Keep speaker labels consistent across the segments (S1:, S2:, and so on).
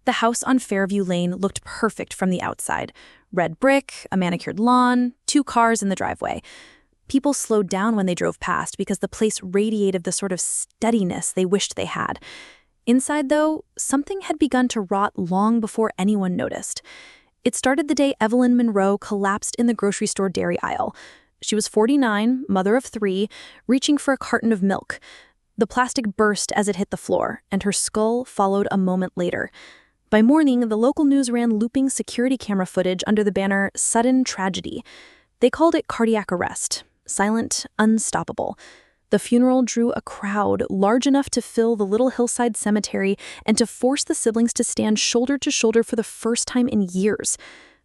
S1: The house on Fairview Lane looked perfect from the outside. Red brick, a manicured lawn, 2 cars in the driveway. People slowed down when they drove past because the place radiated the sort of steadiness they wished they had. Inside, though, something had begun to rot long before anyone noticed. It started the day Evelyn Monroe collapsed in the grocery store dairy aisle. She was 49, mother of 3, reaching for a carton of milk. The plastic burst as it hit the floor, and her skull followed a moment later. By morning, the local news ran looping security camera footage under the banner "Sudden Tragedy." They called it cardiac arrest, silent, unstoppable. The funeral drew a crowd large enough to fill the little hillside cemetery and to force the siblings to stand shoulder to shoulder for the first time in years.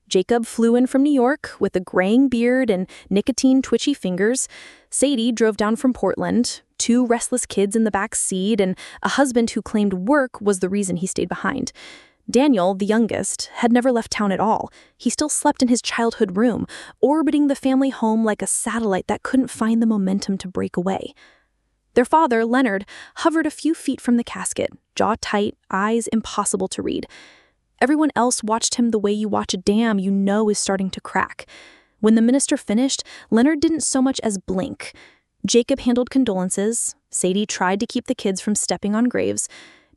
S1: Jacob flew in from New York with a graying beard and nicotine-twitchy fingers. Sadie drove down from Portland, 2 restless kids in the back seat, and a husband who claimed work was the reason he stayed behind. Daniel, the youngest, had never left town at all. He still slept in his childhood room, orbiting the family home like a satellite that couldn't find the momentum to break away. Their father, Leonard, hovered a few feet from the casket, jaw tight, eyes impossible to read. Everyone else watched him the way you watch a dam you know is starting to crack. When the minister finished, Leonard didn't so much as blink. Jacob handled condolences. Sadie tried to keep the kids from stepping on graves.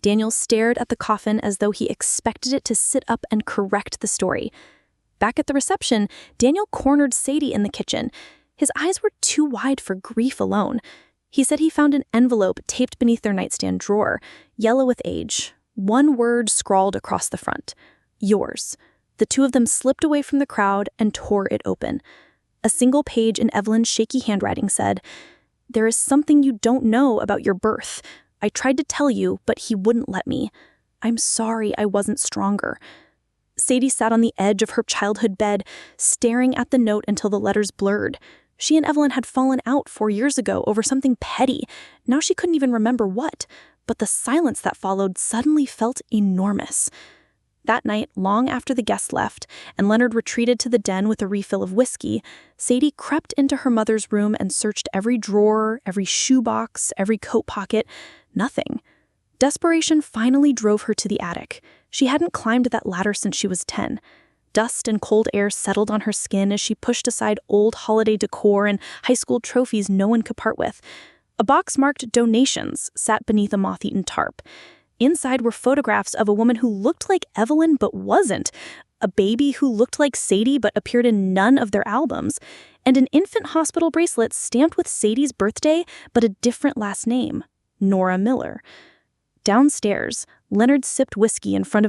S1: Daniel stared at the coffin as though he expected it to sit up and correct the story. Back at the reception, Daniel cornered Sadie in the kitchen. His eyes were too wide for grief alone. He said he found an envelope taped beneath their nightstand drawer, yellow with age. 1 word scrawled across the front: "Yours." The 2 of them slipped away from the crowd and tore it open. A single page in Evelyn's shaky handwriting said, "There is something you don't know about your birth. I tried to tell you, but he wouldn't let me. I'm sorry I wasn't stronger." Sadie sat on the edge of her childhood bed, staring at the note until the letters blurred. She and Evelyn had fallen out 4 years ago over something petty. Now she couldn't even remember what, but the silence that followed suddenly felt enormous. That night, long after the guests left, and Leonard retreated to the den with a refill of whiskey, Sadie crept into her mother's room and searched every drawer, every shoebox, every coat pocket. Nothing. Desperation finally drove her to the attic. She hadn't climbed that ladder since she was 10. Dust and cold air settled on her skin as she pushed aside old holiday decor and high school trophies no one could part with. A box marked "Donations" sat beneath a moth-eaten tarp. Inside were photographs of a woman who looked like Evelyn but wasn't, a baby who looked like Sadie but appeared in none of their albums, and an infant hospital bracelet stamped with Sadie's birthday but a different last name: Nora Miller. Downstairs, Leonard sipped whiskey in front of the